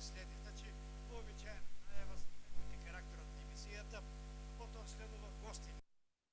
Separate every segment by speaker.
Speaker 1: следи. Значи, вообичаен најава за карактерот на емисијата, потоа следува гостин.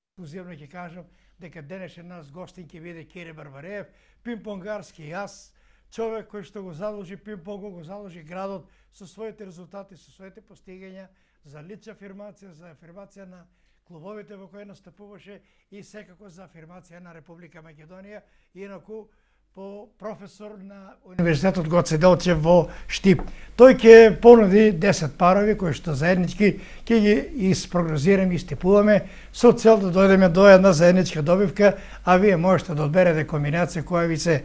Speaker 1: Ексклузивно ќе кажам дека денешен нас гостин ќе биде Кире Барбареев, пинг-понгарски јас, човек кој што го заложи пинг-понгот, го заложи градот со своите резултати, со своите постигања, за лична афирмација, за афирмација на клубовите во кои настапуваше и секако за афирмација на Република Македонија, инаку по професор на Универзитетот Гоце Делчев во Штип. Тој ќе понуди 10 парови кои што заеднички ќе ги isпрогнозираме и стипуваме со цел да дојдеме до една заедничка добивка, а вие можете да одберете комбинација која ви се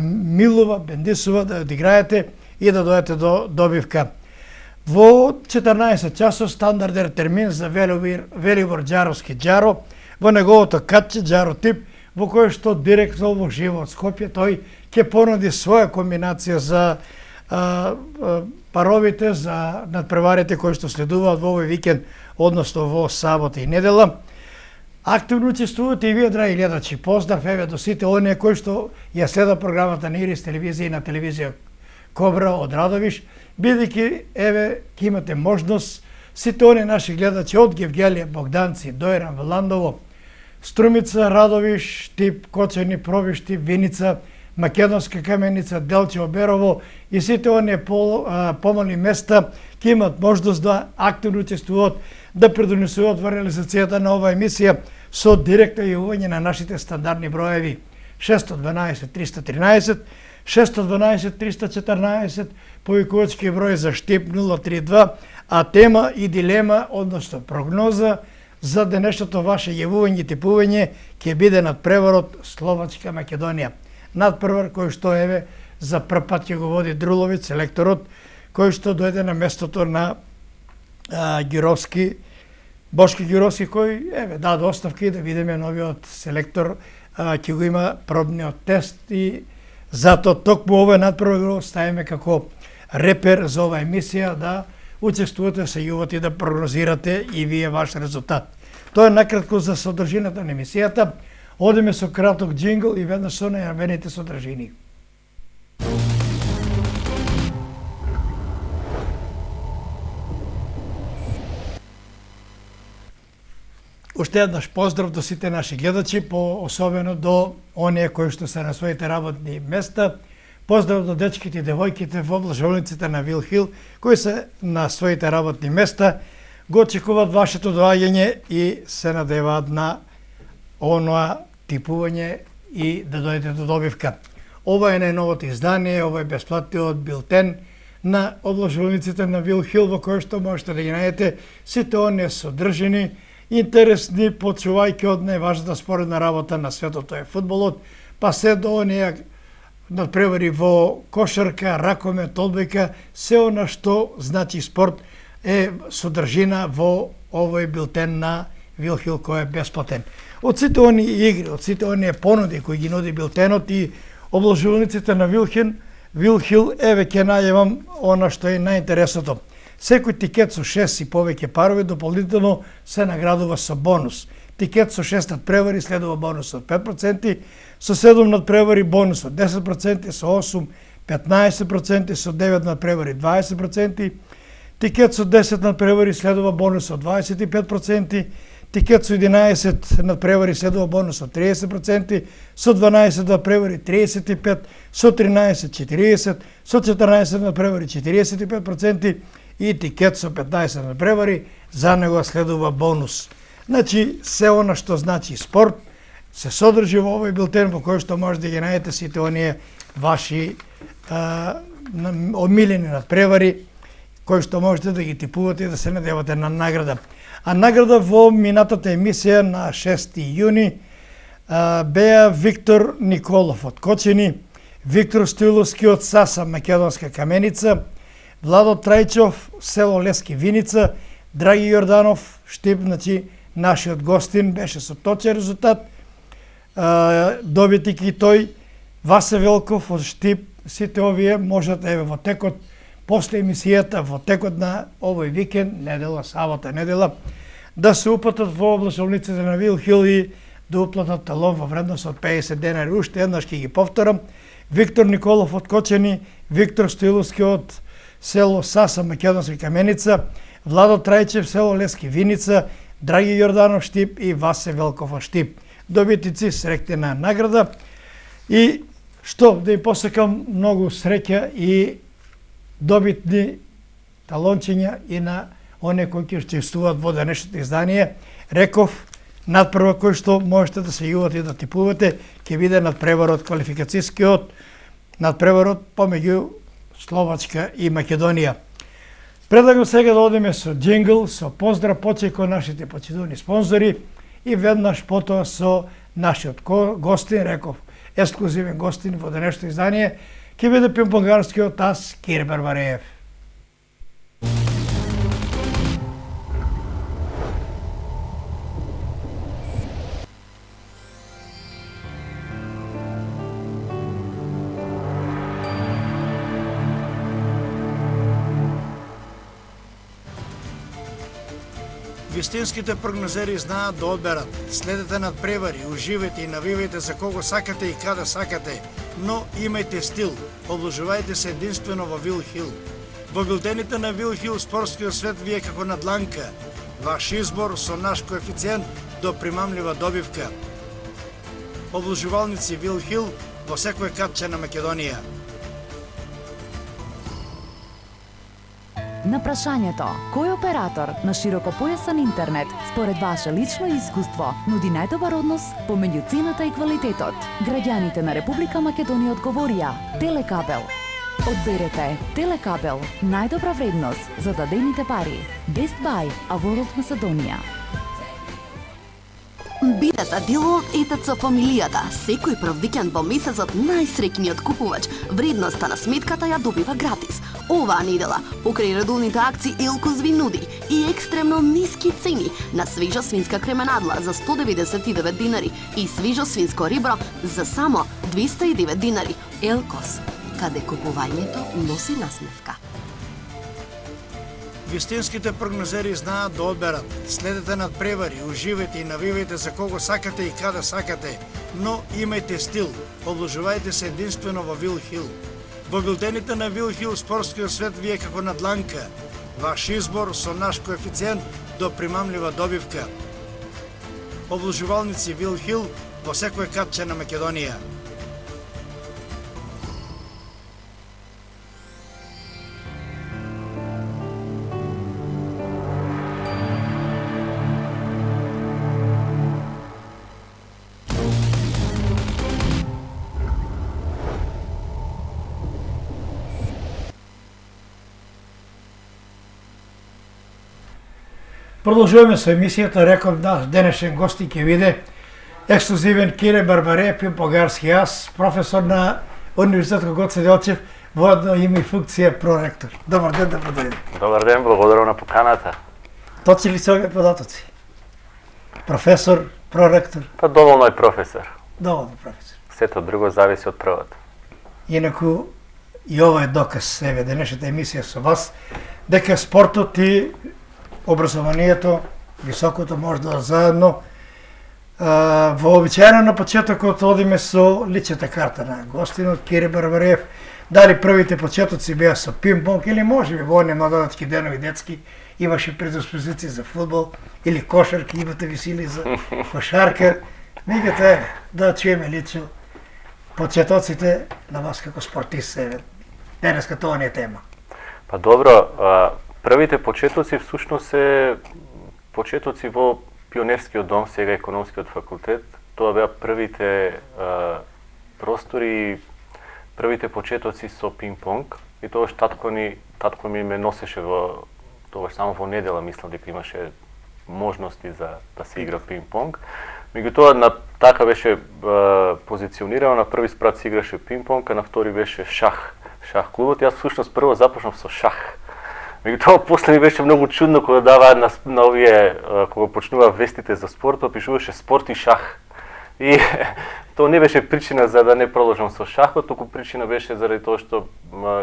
Speaker 1: милува, бендисува, да одиграете и да дојдете до добивка. Во 14 часов стандарден термин за Велибор Џаровски Џаро, во неговото катче Џаро тип, во кој што директно во живо од Скопје тој ќе понуди своја комбинација за паровите, за надпреварите кои што следуваат во овој викенд, односно во сабота и недела. Активно учествувате и вие, драги гледачи. Поздрав еве до сите оние кои што ја следат програмата на Ирис телевизија и на телевизија Кобра од Радовиш, бидејќи еве ќе имате можност сите оние наши гледачи од Гевгелија, Богданци, Дојран, Вландово, Струмица, Радовиш, Штип, Кочани, Пробиш, Штип, Виница, Македонска Каменица, Делчево, Берово и сите оние помални места ќе имат можност да активно учествуваат, да придонесуваат во реализацијата на оваа емисија со директно јавување на нашите стандардни броеви 612 313, 612 314, повикувачки број за Штип 032, а тема и дилема, односно прогноза за денешното ваше јавување и типување ќе биде надпреварот Словачка Македонија. Надпревар кој што еве за прв пат ќе го води Друловиц, селекторот, кој што дојде на местото на Гировски, Бошки Гировски, кој еве даде оставка и да видиме новиот селектор, ќе го има пробниот тест и затоа токму овој надпревар го ставиме како репер за оваа емисија да учествувате, се јувате и да прогнозирате и вие ваш резултат. Тоа е накратко за содржината на емисијата. Одиме со краток джингл и веднаш со најавените содржини. Уште еднаш поздрав до сите наши гледачи, особено до оние кои што се на своите работни места. Поздрав до дечките и девојките во облажовниците на Вил Хил, кои се на своите работни места, го очекуваат вашето доаѓање и се надеваат на оноа типување и да дојдете до добивка. Ова е најновото издание, ова е бесплатниот билтен на облажовниците на Вил Хил, во кој што можете да ги најдете сите оние содржини, интересни, почувајќи од најважната споредна работа на светот, тоа е фудбалот, па се до оние надпревари во кошарка, ракомет, одбојка, се она што значи спорт е содржина во овој билтен на Вил Хил кој е бесплатен. Од сите оние игри, од сите оние понуди кои ги нуди билтенот и облажувниците на Вил Хил, еве ќе најавам она што е најинтересното. Секој тикет со 6 и повеќе парови дополнително се наградува со бонус. Тикет со 6 надпревари следува бонус од 5%, со 7 надпревари бонус од 10%, со 8 15%, со 9 надпревари 20%, тикет со 10 надпревари следува бонус од 25%, тикет со 11 надпревари следува бонус од 30%, со 12 надпревари 35%, со 13 40%, со 14 надпревари 45% и тикет со 15 надпревари за него следува бонус. Значи, се она што значи спорт се содржи во овој билтен во кој што може да ги најдете сите оние ваши омилени надпревари кои што можете да ги типувате и да се надевате на награда. А награда во минатата емисија на 6 јуни беа Виктор Николов од Кочини, Виктор Стоиловски од Саса, Македонска Каменица, Владо Трајчов, село Лески Виница, Драги Јорданов, Штип, значи нашиот гостин беше со точен резултат, добитник и тој, Васе Велков од Штип, сите овие можат еве во текот после емисијата, во текот на овој викенд, недела, сабота, недела, да се упатат во облажовниците на Вил Хил и да уплатат талон во вредност од 50 денари. Уште еднаш ќе ги повторам. Виктор Николов од Кочани, Виктор Стоиловски од село Саса, Македонска Каменица, Владо Трајчев, село Лески Виница, Драги Јорданов Штип и Васе Велков Штип. Добитници среќна награда и што да им посакам многу среќа и добитни талончиња и на оние кои ќе учествуваат во денешното издание. Реков, надпревар кој што можете да се јувате и да типувате, ќе биде надпреварот, квалификацијскиот надпреварот помеѓу Словачка и Македонија. Предлагам сега да одиме со джингл, со поздрав почеј кон нашите почитувани спонзори и веднаш потоа со нашиот гостин, реков, ексклузивен гостин во денешното издание, ќе биде пинг-понгарскиот ас Кире Барбареев. Вистинските прогнозери знаат да одберат. Следете надпревари, уживајте и навивајте за кого сакате и каде сакате, но имајте стил. Обложувајте се единствено во Вил Хил. Во билтените на Вил Хил спортскиот свет ви е како на дланка. Ваш избор со наш коефициент до примамлива добивка. Обложувалници Вил Хил во секој катче на Македонија.
Speaker 2: На прашањето кој оператор на широкопојасен интернет според ваше лично искуство нуди најдобар однос помеѓу цената и квалитетот, граѓаните на Република Македонија одговорија Телекабел. Одберете Телекабел, најдобра вредност за дадените пари. Best Buy, Avorld Macedonија.
Speaker 3: Бидете дел од ЕТЦ фамилијата. Секој прв викенд во месецот најсреќниот купувач вредноста на сметката ја добива гратис. Оваа недела, покрај редовните акции Елкос ви нуди и екстремно ниски цени на свежа свинска кременадла за 199 динари и свежо свинско ребро за само 209 динари. Елкос, каде купувањето носи насмевка.
Speaker 1: Вистинските прогнозери знаат да одберат. Следете надпревари, уживајте и навивајте за кого сакате и каде сакате, но имајте стил. Обложувајте се единствено во Вил Хил. Во билтените на Вил Хил спортскиот свет ви е како на дланка. Ваш избор со наш коефициент до примамлива добивка. Обложувалници Вил Хил во секој катче на Македонија. Продолжуваме со емисијата, реков наш денешен гости ќе биде ексклузивен Кире Барбареев, пинг-понгарски ас, професор на Универзитетот Гоце Делчев, воедно има и функција проректор. Добар ден, добар ден.
Speaker 4: Добар ден, благодарам на поканата.
Speaker 1: Точи ли се овие податоци? Професор, проректор?
Speaker 4: Па доволно е професор.
Speaker 1: Доволно професор.
Speaker 4: Сето друго зависи од првото.
Speaker 1: Инаку и ова е доказ, еве, денешната емисија со вас, дека спортот и образованието, високото може да заедно. Вообичаено на почетокот одиме со личната карта на гостинот Кире Барбареев. Дали првите почетоци беа со пинг-понг или може би во оние младодачки денови детски имаше предиспозиции за фудбал или кошарка, имате ви сили за кошарка. Меѓутоа да чуеме лично почетоците на вас како спортист. Денеска тоа не е тема.
Speaker 4: Па добро, првите почетоци всушност се почетоци во Пионерскиот дом, сега Економскиот факултет. Тоа беа првите простори, првите почетоци со пинг-понг. И тогаш татко ми ме носеше тогаш само во недела, мислам дека имаше можности за да се игра пинг-понг. Меѓутоа така беше позиционирано, на први спрат се играше пинг-понг, а на втори беше шах клубот. Јас всушност прво започнав со шах. Меѓутоа после ми беше многу чудно кога даваа на овие, кога почнува вестите за спортот, пишуваше спорт и шах. И тоа не беше причина за да не продолжам со шахот, туку причина беше заради тоа што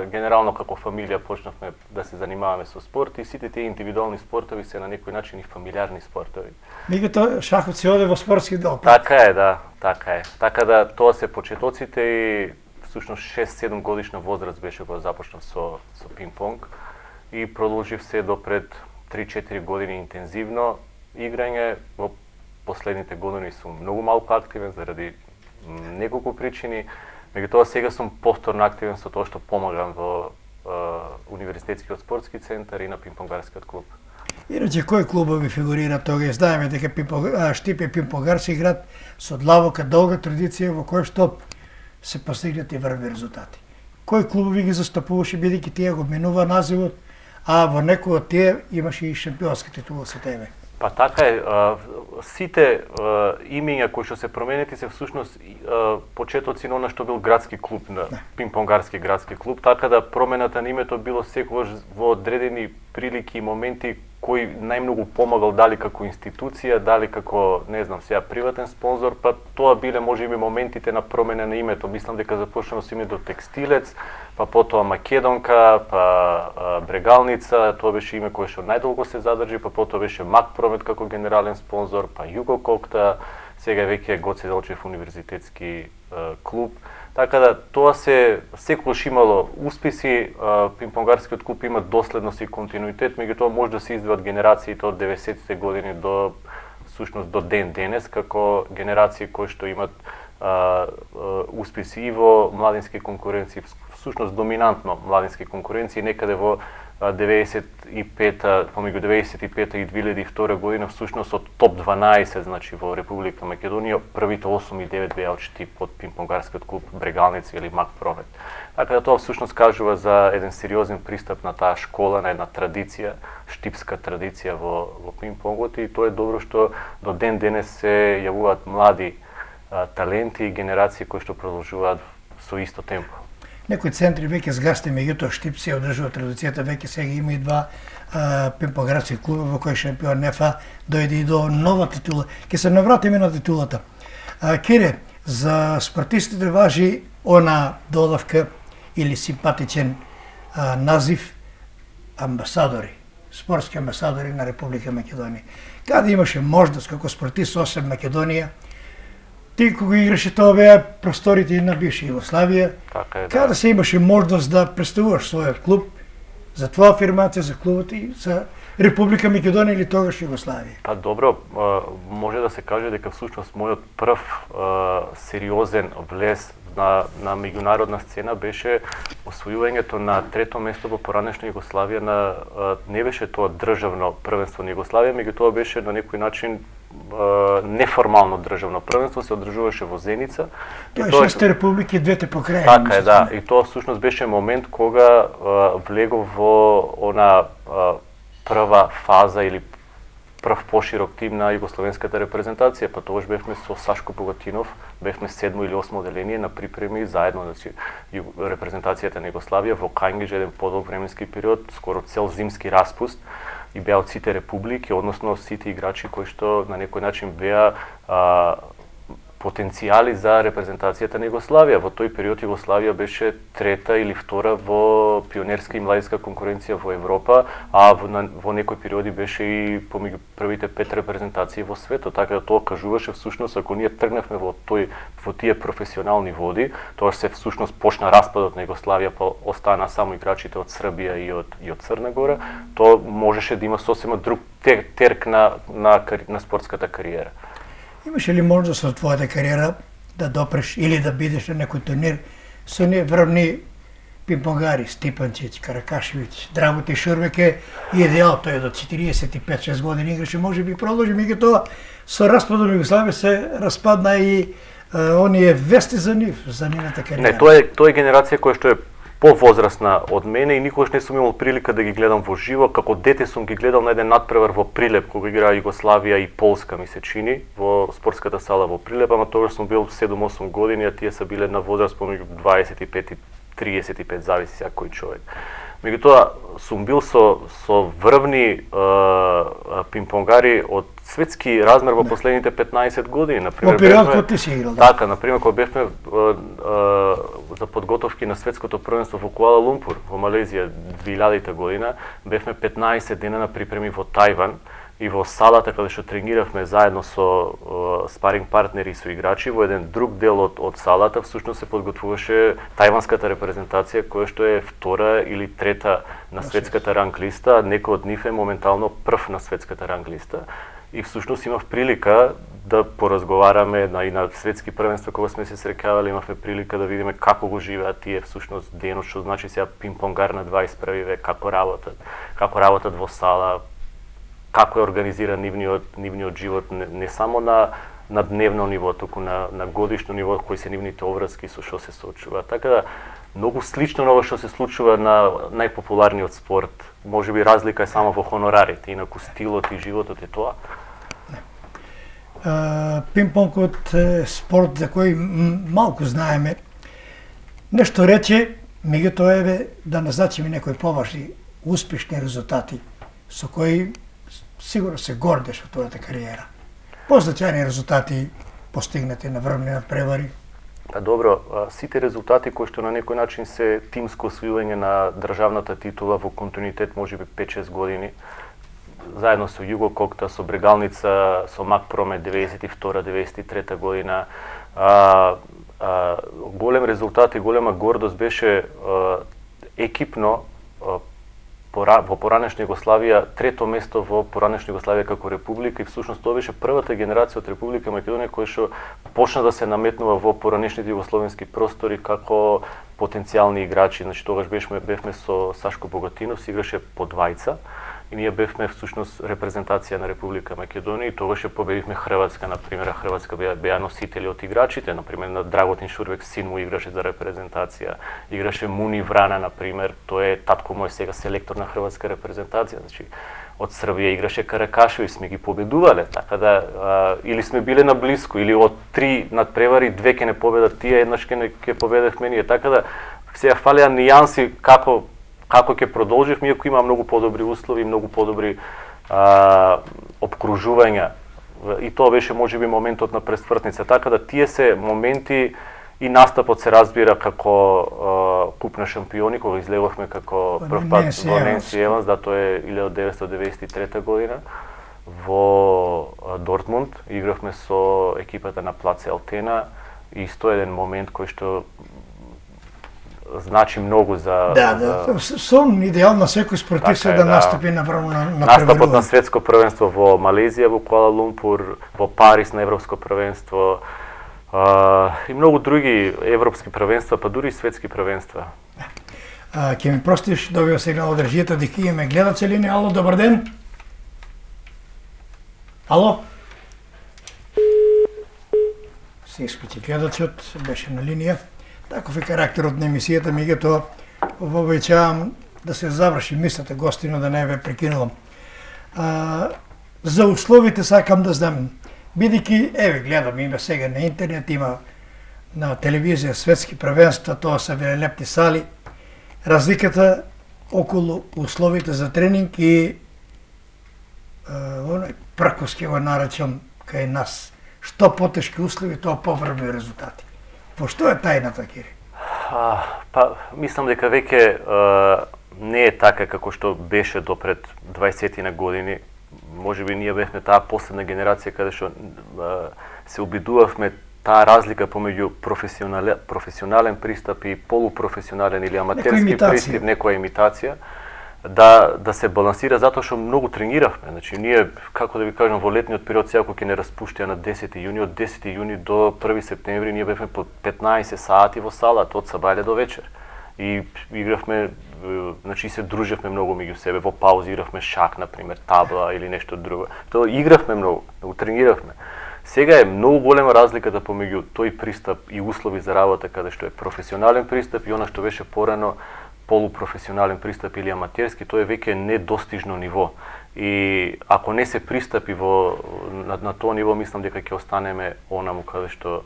Speaker 4: генерално како фамилија почнавме да се занимаваме со спорт и сите тие индивидуални спортови се на некој начин и фамилиарни спортови.
Speaker 1: Меѓутоа шахот се оде во спортски дел.
Speaker 4: Така е, да, така е. Така да тоа се почетоците и всушност 6-7 годишна возраст беше кога започнав со пинг-понг и продолжив се до пред 3-4 години интензивно играње. Во последните години сум многу малку активен заради неколку причини, меѓутоа сега сум повторно активен со тоа што помагам во Универзитетскиот спортски центар и на пинг-понгарскиот клуб.
Speaker 1: Иначе, кои клубови фигурираат тога? Знаеме дека Штипе пинг-понгарски град со длабока долга традиција во која што се постигнати врвни резултати. Кои клубови ги застапуваше, бидејќи тие го менува називот, а во некои од тие имаше и шампионски титула со тебе?
Speaker 4: Па така е, сите имиња кои што се променети се всушност почетоци на она што бил градски клуб, на пинг-понгарски градски клуб, така да промената на името било секогаш во одредени прилики и моменти кој најмногу помагал, дали како институција, дали како, не знам, сега приватен спонзор, па тоа биле можеби моментите на промена на името. Мислам дека започнало со името Текстилец, па потоа Македонка, па Брегалница, тоа беше име кое што најдолго се задржи, па потоа беше Макпромет како генерален спонзор, па Југококта, сега веќе Гоце Делчев универзитетски клуб. Така да тоа секогаш имало успеси, пинг-понгарскиот клуб има доследност и континуитет, меѓутоа може да се издвојат генерациите од 90-те години до всушност до ден денес како генерации кои што имат успеси и во младински конкуренции, всушност доминантно младински конкуренции, некаде во 95-та, помеѓу 95-та и 2002 година, всушност од топ 12, значи во Република Македонија, првите 8 и 9 беа отшти под пинг-понгарскиот клуб Брегалница или Макпромет. Така да тоа всушност кажува за еден сериозен пристап на таа школа, на една традиција, штипска традиција во пинг-понгот, и тоа е добро што до ден денес се јавуваат млади таленти и генерации кои што продолжуваат со исто темпо.
Speaker 1: Некои центри веќе сгасти, меѓутоа Штип се одржува традицијата, веќе сега има и два пинг-понгарски клуба во кој шампион НФА дојде и до нова титула. Ќе се навратиме на титулата. Кире, за спортистите важи она додавка или симпатичен назив амбасадори, спортски амбасадори на Република Македонија. Каде имаше можност како спортист освен Македонија, ти кога играше, тоа беа просторите на бивша Југославија,
Speaker 4: Така е,
Speaker 1: каде се имаше можност да представуваш својот клуб, за твоја афирмација за клубот и за Република Македонија или тогаш Југославија?
Speaker 4: Па добро, може да се каже дека всушност мојот прв сериозен влез на меѓународна сцена беше освојувањето на трето место во поранешна Југославија, не беше тоа државно првенство на Југославија, меѓутоа беше на некој начин неформално државно првенство, се одржуваше во Зеница.
Speaker 1: Тоа е шесте републики, двете покрајни.
Speaker 4: Така е, да, и тоа всушност беше момент кога влегов во она прва фаза или прв поширок тим на југословенската репрезентација, па тогаш бевме со Сашко Богатинов, бевме 7 или 8 оделение на припреми заедно, значи репрезентацијата на Југославија во Кајнгиж, еден подолг временски период, скоро цел зимски распуст, и беа од сите републики, односно сите играчи кои што на некој начин беа потенцијали за репрезентацијата на Југославија. Во тој период Југославија беше трета или втора во пионерска и младинска конкуренција во Европа, а во некои периоди беше и помеѓу првите 5 репрезентации во светот. Така да тоа кажуваше всушност, ако ние тргнавме во тие професионални води, тоа се всушност почна распадот на Југославија, па остана само играчите од Србија и од Црна Гора, тоа можеше да има сосема друг терк на спортската кариера.
Speaker 1: Имаше ли можност во твојата кариера да допреш или да бидеш на некој турнир со не врвни пинг-понгари, Стипанчиќ, Каракашевиќ, Драготи Шурбек е идеал, тој до 45-6 години играше, може би продолжи, меѓутоа со распадот на Југославија се распадна и оние вести за нив, за нивната кариера.
Speaker 4: Не, тоа е генерација која што е повозрасна од мене и никогаш не сум имал прилика да ги гледам во живо. Како дете сум ги гледал на еден надпревар во Прилеп, кога играа Југославија и Полска, ми се чини, во спортската сала во Прилеп, ама тогаш сум бил 7-8 години, а тие са биле на возраст помеѓу 25 и 35, зависи сега кој човек. Меѓутоа, сум бил со врвни пинг-понгари од светски размер во последните 15 години.
Speaker 1: Во период кога ти си играл,
Speaker 4: да? Така, например, кога бевме за подготовки на светското првенство во Куала Лумпур, во Малезија, 2000 година, бевме 15 дена на припреми во Тајван, и во салата каде што трениравме заедно со спаринг партнери и со играчи, во еден друг дел од салата всушност се подготвуваше тајванската репрезентација која што е втора или трета на светската ранг листа, некој од нив е моментално прв на светската ранг листа. И всушност имав прилика да поразговараме и на светски првенства кога сме се среќавале, имавме прилика да видиме како го живеат тие всушност денот, што значи сега пинг-понгар на 21 век, како работат во сала, како е организиран нивниот живот не само на дневно ниво, туку на годишно ниво, кои се нивните обврски со што се соочуваат. Така да многу слично на ова што се случува на најпопуларниот спорт. Можеби разлика е само во хонорарите, инаку стилот и животот е тоа.
Speaker 1: Пинг-понгот е спорт за кој малку знаеме. Нешто рече, меѓутоа е да назначиме некои поважни, успешни резултати со кои сигурно се гордеш во твојата кариера. Позначајни резултати постигнати на врвни надпревари.
Speaker 4: Па добро, сите резултати кои што на некој начин се тимско освојување на државната титула во континуитет можеби 5-6 години, заедно со Југококта, со Брегалница, со Макпроме 92-93 година. Голем резултат и голема гордост беше екипно во поранешна Југославија, трето место во поранешна Југославија како република, и всушност тоа беше првата генерација од Република Македонија која што почна да се наметнува во поранешните југословенски простори како потенцијални играчи. Значи тогаш бевме со Сашко Богатинов, се играше по двајца и ние бевме всушност репрезентација на Република Македонија и тогаш ја победивме Хрватска, на пример. Хрватска беа носители од играчите, на пример на Драготин Шурбек, син му играше за репрезентација, играше Муни Врана, на пример, тој е татко мој сега селектор на хрватска репрезентација, значи од Србија играше Каракашеви, сме ги победувале, така да или сме биле наблиску, или од 3 надпревари 2 ќе не победат тие, еднаш ќе победевме ние, така да сега фалеа нијанси како ќе продолживме, иако има многу подобри услови, многу подобри обкружувања. И тоа беше можеби моментот на пресвртница. Така да тие се моменти и настапот се разбира како куп на шампиони, кога излеговме како прв пат во Ненси Еванс, да тоа е 1993 година во Дортмунд. Игравме со екипата на Плаце Алтена и исто еден момент кој што значи многу за...
Speaker 1: Да, сон идеал на секој спортист да настапи на првно
Speaker 4: настапот на светско првенство во Малезија, во Куала Лумпур, во Париз на европско првенство и многу други европски првенства, па дури и светски првенства.
Speaker 1: Ќе ми простиш, добива сигнал од режијата дека имаме гледачи линија. Ало, добар ден. Ало? Се исклучи гледачот, беше на линија. Таков е карактерот на емисијата, меѓутоа обичаам да се заврши мислата гостино, да не ве прекинувам. За условите сакам да знам, бидејќи еве гледам, има сега на интернет, има на телевизија светски првенства, тоа се велелепни сали. Разликата околу условите за тренинг и оној пракоски го наречам кај нас. Што потешки услови, тоа поврвни резултати. Во што е тајната, Кири?
Speaker 4: Па, мислам дека веќе не е така како што беше до пред 20 години. Можеби ние бевме таа последна генерација каде што се обидувавме таа разлика помеѓу професионален пристап и полупрофесионален или аматерски пристап, некоја имитација, да се балансира затоа што многу трениравме. Значи ние, како да ви кажам, во летниот период сега кога ќе не распуштија на 10 јуни, од 10 јуни до 1 септември ние бевме по 15 сати во салата од сабајле до вечер. И игравме, значи се дружевме многу меѓу себе, во паузи игравме шак, на пример, табла или нешто друго. Тоа игравме многу, трениравме. Сега е многу голема разликата помеѓу тој пристап и услови за работа каде што е професионален пристап и она што беше порано полупрофесионален пристап или аматерски, тоа е веќе недостижно ниво. И ако не се пристапи на тоа ниво, мислам дека ќе останеме онаму каде што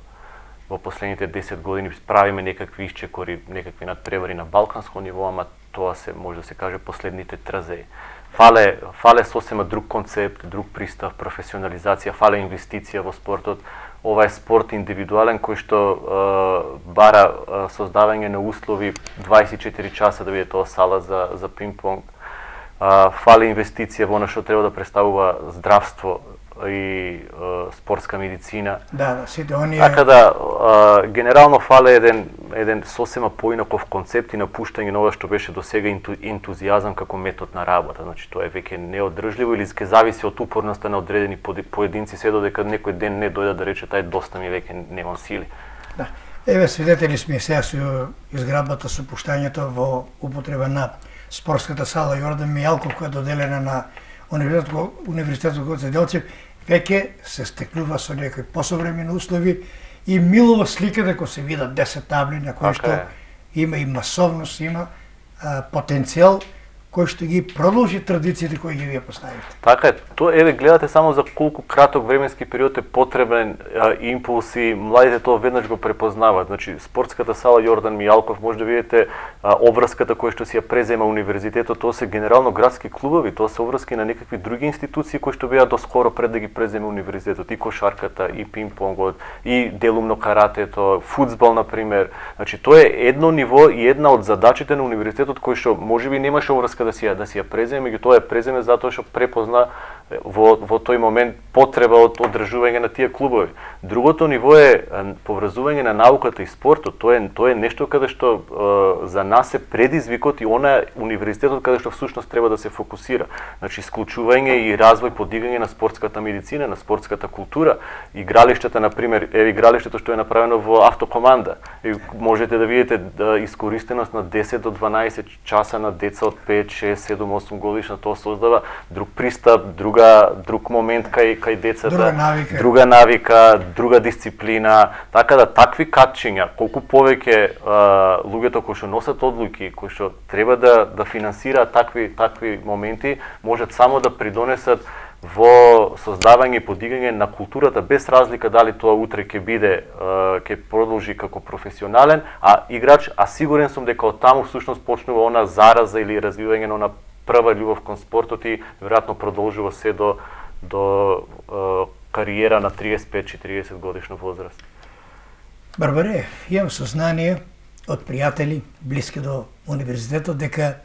Speaker 4: во последните 10 години правиме некакви исчекори, некакви надпревари на балканско ниво, ама тоа се може да се каже последните трзеи. Фале сосема друг концепт, друг пристап, професионализација, фале инвестиција во спортот. Ова е спорт индивидуален кој што бара создавање на услови 24 часа да биде тоа сала за пинг-понг. фали инвестиција во она што треба да представува здравство и спортска медицина.
Speaker 1: Да, сите оние...
Speaker 4: Така да, генерално фале еден сосема поинаков концепт и напуштање на ова што беше досега ентузијазам како метод на работа. Значи, тоа е веќе неодржливо или ќе зависи од упорноста на одредени поединци, се додека некој ден не дојде да рече тај доста ми веќе немам сили.
Speaker 1: Да. Еве, свидетели сме сега со изградбата со пуштањето во употреба на спортската сала Јордан Мијалков, која е доделена на Универзитетот Гоце Делчев, веќе се стекнува со некои посовремени услови и милува сликата кога се видат 10 табли на кои што има и масовност, има потенцијал кој што ги продолжи традициите кои ги вие поставивте.
Speaker 4: Така е, тоа еве гледате само за колку краток временски период е потребен импулс и младите тоа веднаш го препознаваат. Значи спортската сала Јордан Мијалков, може да видите обврската која што си ја презема универзитетот, тоа се генерално градски клубови, тоа се обврски на некакви други институции кои што беа доскоро пред да ги преземе универзитетот, и кошарката, и пинг-понгот, и делумно каратето, фудбал на пример. Значи тоа е едно ниво и една од задачите на универзитетот кој што можеби немаше обврска да си ја преземе, меѓутоа ја преземе затоа што препозна во тој момент потреба од одржување на тие клубови. Другото ниво е поврзување на науката и спортот. Тоа е нешто каде што за нас е предизвикот и она универзитетот каде што всушност треба да се фокусира. Значи исклучување и развој, подигање на спортската медицина, на спортската култура, игралиштата на пример, игралиштето што е направено во автокоманда. Можете да видите искористеност на 10 до 12 часа на деца од 5, 6, 7, 8 годишна, тоа создава друг пристап, друг момент кај децата, друга навика, друга дисциплина. Така да такви катчиња, колку повеќе луѓето кои што носат одлуки, кои што треба да финансираат такви моменти, можат само да придонесат во создавање и подигање на културата, без разлика дали тоа утре ќе продолжи како професионален играч, а сигурен сум дека од таму всушност почнува она зараза или развивање на она прва љубов кон спортот и веројатно продолжува се до кариера на 35-40 годишна возраст.
Speaker 1: Барбаре, имам сознание од пријатели блиски до универзитетот дека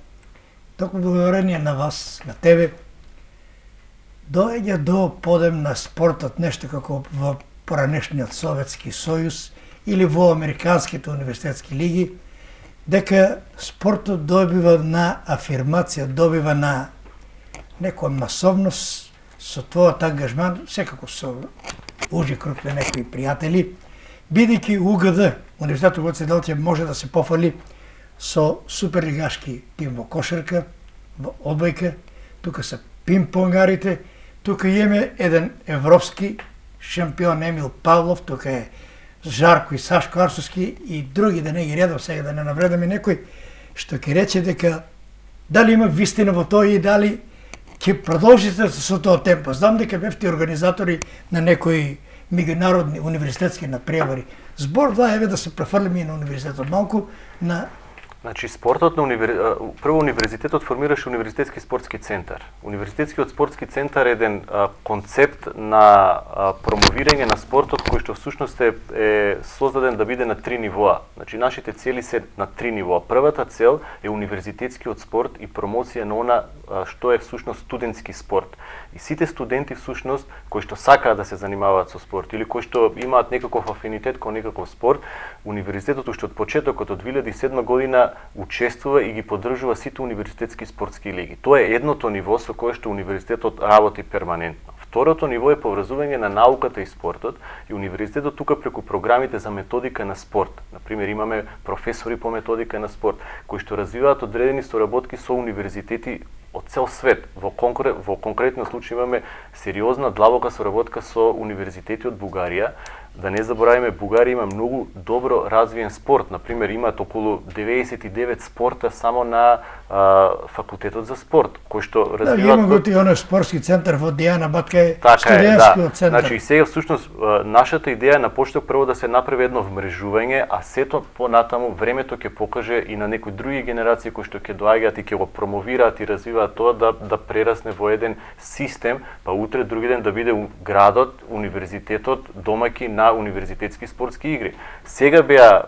Speaker 1: токму благодарение на вас, на тебе, доаѓа до подем на спортот нешто како во поранешниот Советски сојуз или во американските универзитетски лиги, дека спортот добива на афирмација, добива на некоја масовност со твојот ангажман, секако со ужи круг на некои пријатели, бидејќи УГД, Универзитетот Гоце Делчев, може да се пофали со суперлигашки тим во кошарка, во одбојка, тука се пинг-понгарите, тука имаме еден европски шампион Емил Павлов, тука е Жарко и Сашко Арсовски и други, да не ги редам сега, да не навредаме некој, што ќе рече дека дали има вистина во тоа и дали ќе продолжите со тоа темпо. Знам дека бевте организатори на некои меѓународни универзитетски надпревари. Збор да еве да се префрлиме и на универзитетот малку на...
Speaker 4: Значи спортот на прво универзитетот формираше универзитетски спортски центар. Универзитетскиот спортски центар е еден концепт на промовирање на спортот кој што всушност е создаден да биде на 3 нивоа. Значи нашите цели се на 3 нивоа. Првата цел е универзитетскиот спорт и промоција на она што е всушност студентски спорт. И сите студенти всушност кои што сакаат да се занимаваат со спорт или кои што имаат некаков афинитет кон некаков спорт, универзитетот уште од почетокот од 2007 година учествува и ги поддржува сите универзитетски спортски лиги. Тоа е едното ниво со кое што универзитетот работи перманентно. Второто ниво е поврзување на науката и спортот и универзитетот тука преку програмите за методика на спорт. Например, имаме професори по методика на спорт кои што развиваат одредени соработки со универзитети од цел свет. Во конкретно случај имаме сериозна длабока соработка со универзитети од Бугарија. Да не забораваме, Бугарија има многу добро развиен спорт. Например, имаат околу 99 спорта само на факултетот за спорт, кој што развиваат...
Speaker 1: Да, има го и оној спортски центар во Дијана Батка е студентскиот центар.
Speaker 4: Значи, сега всушност нашата идеја на почеток прво да се направи едно вмрежување, а сето понатаму времето ќе покаже и на некои други генерации кои што ќе доаѓаат и ќе го промовираат и развиваат тоа да прерасне во еден систем, па утре други ден да биде градот, универзитетот, домаќин на универзитетски спортски игри. Сега беа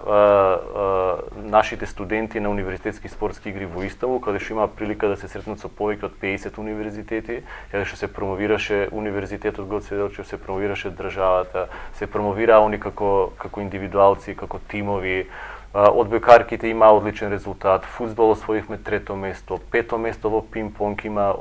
Speaker 4: нашите студенти на универзитетски спортски игри во Истанбул, каде што имаа прилика да се сретнат со повеќе од 50 универзитети, каде што се промовираше универзитетот Гоце Делчев, се промовираше државата, се промовираа они како индивидуалци, како тимови. Одбојкарките има одличен резултат, фудбал освоивме 3-то место, 5-то место во пинг-понг има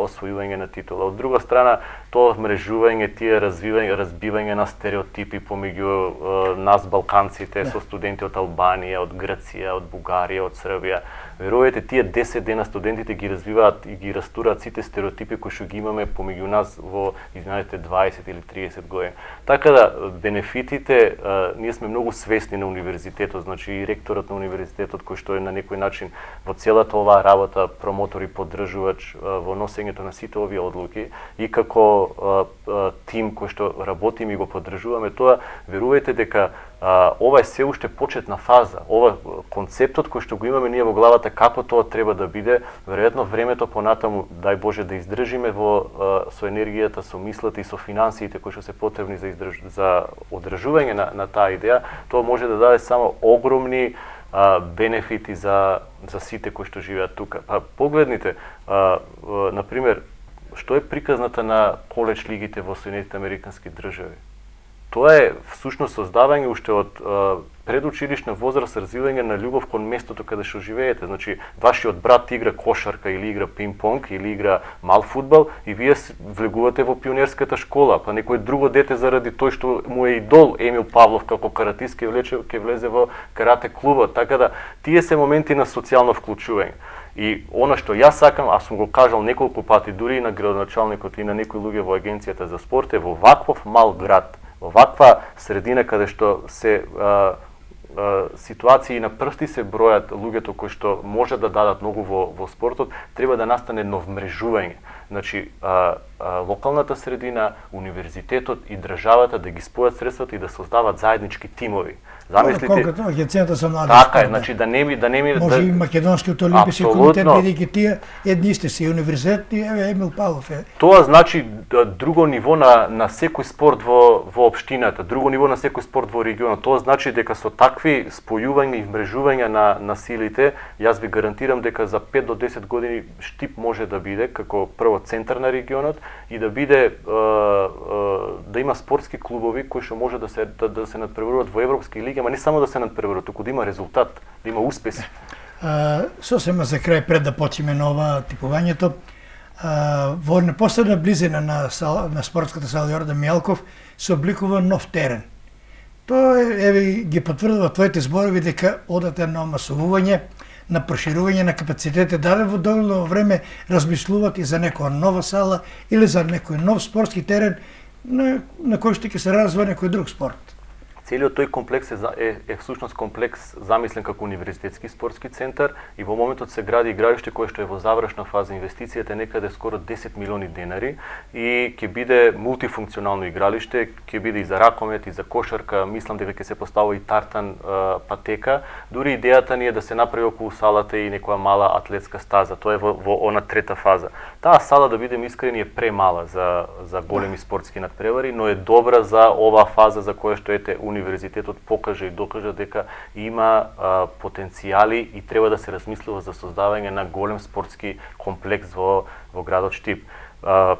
Speaker 4: освојување на титула. Од друга страна, тоа мрежување, тие разбивање на стереотипи помеѓу нас балканците со студенти од Албанија, од Грција, од Бугарија, од Србија. Верувате, тие 10 дена студентите ги развиваат и ги растураат сите стереотипи кои што ги имаме помеѓу нас во изминалите 20 или 30 години. Така да бенефитите, ние сме многу свесни на универзитетот, значи и ректорот на универзитетот кој што е на некој начин во целата оваа работа промотор и поддржувач во носењето на сите овие одлуки и како тим кој што работиме и го поддржуваме тоа, верувајте дека ова е се уште почетна фаза. Ова концептот кој што го имаме ние во главата како тоа треба да биде, веројатно времето понатаму, дај Боже да издржиме со енергијата, со мислата и со финансиите кои што се потребни за одржување на таа идеја, тоа може да даде само огромни бенефити за сите кои што живеат тука. Па погледнете, на пример, што е приказната на коледж лигите во Соединетите Американски држави? Тоа е всушност создавање уште од предучилишна возраст, развивање на љубов кон местото каде што живеете. Значи, вашиот брат игра кошарка или игра пинг-понг или игра мал фудбал и вие влегувате во пионерската школа, па некој друго дете заради тој што му е идол Емил Павлов како каратист ќе влезе во карате клубот. Така да тие се моменти на социјално вклучување. И она што јас сакам, аз сум го кажал неколку пати дури и на градоначалникот и на некои луѓе во агенцијата за спорт, е во ваков мал град, во ваква средина каде што се ситуации на прсти се бројат луѓето кои што може да дадат многу во спортот, треба да настане новмрежување. Значи, локалната средина, универзитетот и државата да ги спојат средствата и да создават заеднички тимови. Замислите,
Speaker 1: колкото агенцијата за млади
Speaker 4: така е,
Speaker 1: спорт,
Speaker 4: значи да не
Speaker 1: може и македонскиот олимписки комитет, бидејќи тие едни сте си универзитет и Емил Павлов е.
Speaker 4: Тоа значи друго ниво на секој спорт во општината, друго ниво на секој спорт во регионот. Тоа значи дека со такви спојувања и вмрежувања на силите, јас ви гарантирам дека за 5 до 10 години Штип може да биде како прво центар на регионот и да биде да има спортски клубови кои што може да се надпреваруваат во европски лиги, ама не само да се надпреваруваат, туку да има резултат, да има успеси.
Speaker 1: Сосема за крај пред да почнеме на ова типувањето, во непосредна близина на спортската сала Јордан Мијалков се обликува нов терен. Тоа еве ги потврдува твоите зборови дека одате на масовување, на проширување на капацитете, дали во доволно време размислуват и за некоја нова сала или за некој нов спортски терен на кој што ќе се развива некој друг спорт?
Speaker 4: Целиот тој комплекс е всушност комплекс замислен како универзитетски спортски центар и во моментот се гради игралиште кое што е во завршна фаза. Инвестицијата е некаде скоро 10 милиони денари и ќе биде мултифункционално игралиште, ќе биде и за ракомет, и за кошарка, мислам дека ќе се постави и тартан патека. Дури идејата ни е да се направи околу салата и некоја мала атлетска стаза. Тоа е во она трета фаза. Таа сала, да бидеме искрени, е премала за големи спортски надпревари, но е добра за оваа фаза за која што универзитетот покажа и докажа дека има потенцијали и треба да се размислува за создавање на голем спортски комплекс во градот Штип.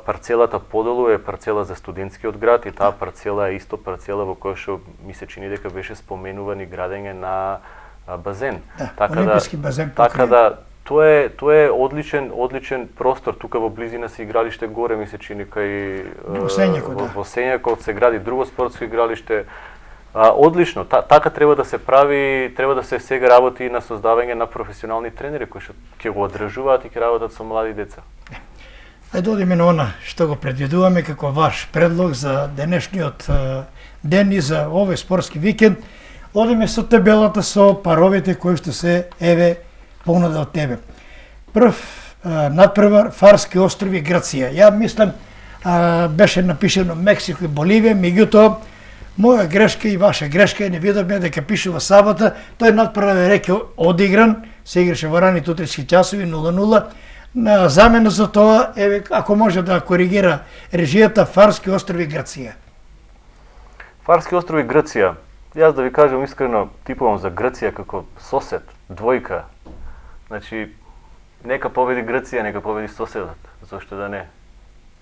Speaker 4: Парцелата поделу е парцела за студентскиот град и таа парцела е исто парцела во која што ми се чини дека беше споменуван и градење на базен.
Speaker 1: Олимписки базен.
Speaker 4: Така да тоа е одличен простор тука во близина се игралиште горе, ми се чини кај во Сењакот се гради друго спортско игралиште. Одлично, така треба да се прави, треба да се сега работи на создавање на професионални тренери кои што ќе го одржуваат и ќе работат со млади деца.
Speaker 1: Ајде одиме на она што го предвидуваме како ваш предлог за денешниот ден и за овој спортски викенд. Одиме со табелата со паровите кои што се понуда од тебе. Прв надпревар Фарски острови Грција. Ја мислам беше напишано Мексико и Боливија, меѓутоа моја грешка и ваша грешка, не видовме дека пишува сабота, тој надпревар е реќе одигран, се играше во раните утрински часови 0-0. На замена за тоа, ако може да коригира режијата Фарски острови Грција.
Speaker 4: Фарски острови Грција. Јас да ви кажам искрено, типувам за Грција како сосед, двојка. Значи, нека победи Грција, нека победи соседот. Зошто да не?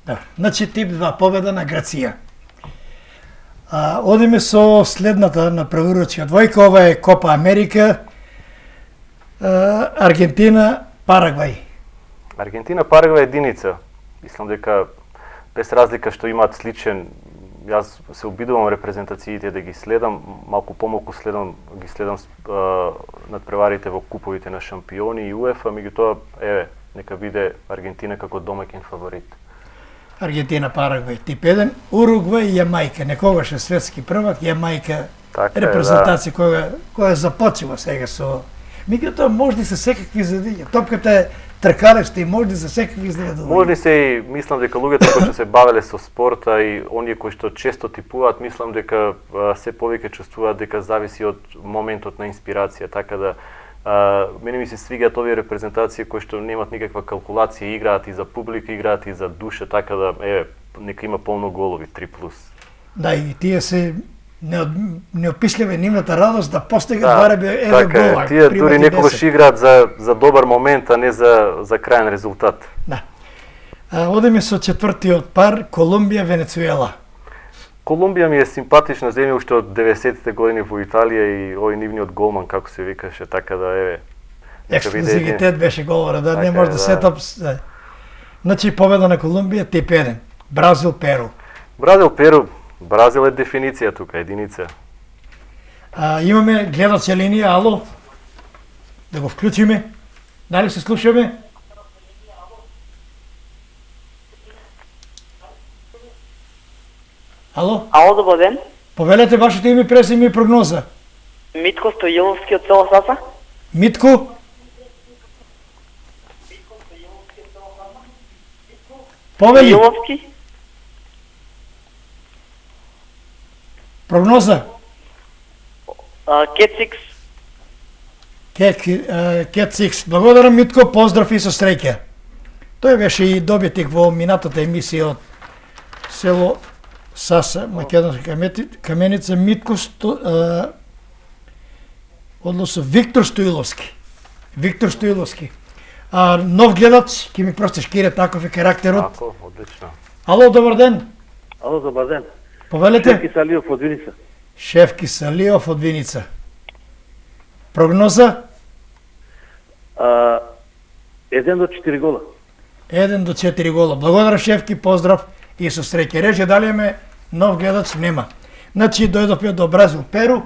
Speaker 1: Да. Значи тип 2 победа на Грција. Одиме со следната на превручка двојка, ова е Копа Америка, Аргентина, Парагвај.
Speaker 4: Аргентина, Парагвај единица. Мислам дека без разлика што имаат сличен, јас се обидувам репрезентациите да ги следам, малку помалку ги следам надпреварите во куповите на шампиони и УЕФА, меѓутоа нека биде Аргентина како домаќин фаворит.
Speaker 1: Аргентина, Парагвај, тип 1, Уругвај, Јамајка, некогаш е светски првак, Јамајка,
Speaker 4: Така
Speaker 1: репрезентација која започува сега со... Меѓутоа можни се секакви изненадувања. Топката е тркалешта и можни се секакви изненадувања.
Speaker 4: Можни се и мислам дека луѓето кои што се бавеле со спорта и оние кои што често типуваат, мислам дека се повеќе чувствуваат дека зависи од моментот на инспирација, така да мене ми се свигаат овие репрезентации кои што немаат никаква калкулација, играат и за публика, играат и за душа, така да нека има полно голови, 3+.
Speaker 1: Да, и тие се неопишливе нивната радост да постигнат барем гола.
Speaker 4: Тие дури некогаш играат за добар момент, а не за крајен резултат.
Speaker 1: Да. Одиме со четвртиот пар, Колумбија, Венецуела.
Speaker 4: Колумбија ми е симпатична земја уште од 90-те години во Италија и овој нивниот голман, како се викаше, така да
Speaker 1: ексклузивитет беше говора, да не може да сетап. Значи победа на Колумбија, тип 1. Бразил, Перу.
Speaker 4: Перу. Бразил е дефиниција тука, единица.
Speaker 1: Имаме гледача линија, ало? Да го вклучиме? Дали се слушаме? Ало?
Speaker 5: Ало, добар ден.
Speaker 1: Повелете вашето име, презиме и прогноза.
Speaker 5: Митко Стоиловски од село Саса.
Speaker 1: Митко? Повели.
Speaker 5: Стоиловски.
Speaker 1: Прогноза?
Speaker 5: Кетсикс.
Speaker 1: Кетсикс. Благодарам, Митко, поздрав и со среќа. Тој беше и добитник во минатата емисија од село Саса, Македонска Каменица, Митко односно Виктор Стоиловски. Виктор Стоиловски. Нов гледач, ќе ми простиш Кире, таков е карактерот.
Speaker 4: Тако, одлично.
Speaker 1: Ало, добар ден.
Speaker 6: Ало, добар ден.
Speaker 1: Повелете?
Speaker 6: Шеф Кисалиов од Виница.
Speaker 1: Шеф Кисалиов од Виница. Прогноза?
Speaker 6: 1 до 4 гола.
Speaker 1: 1 до 4 гола. Благодарам, Шефки, поздрав и со среќа. Рече, дали имаме нов гледач? Нема. Значи, дојдовме до Бразил, Перу,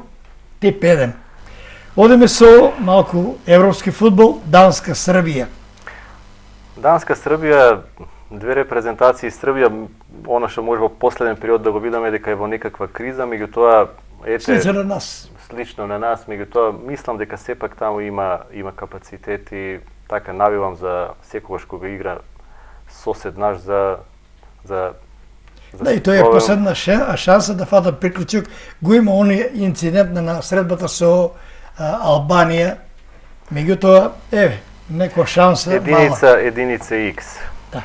Speaker 1: тип 1. Одиме со малку европски фудбал, Данска, Србија.
Speaker 4: Данска, Србија, две репрезентации. Србија, она што може во последен период да го видиме дека е во некаква криза, меѓутоа
Speaker 1: слично на нас.
Speaker 4: Слично на нас, меѓутоа мислам дека сепак таму има капацитет и така навивам за секогаш кога игра сосед наш за
Speaker 1: Да, и тоа е последна шанса да фата приклучок. Го има оној инцидент на средбата со Албанија. Меѓутоа, некоја шанса мала.
Speaker 4: Единица X.
Speaker 1: Да.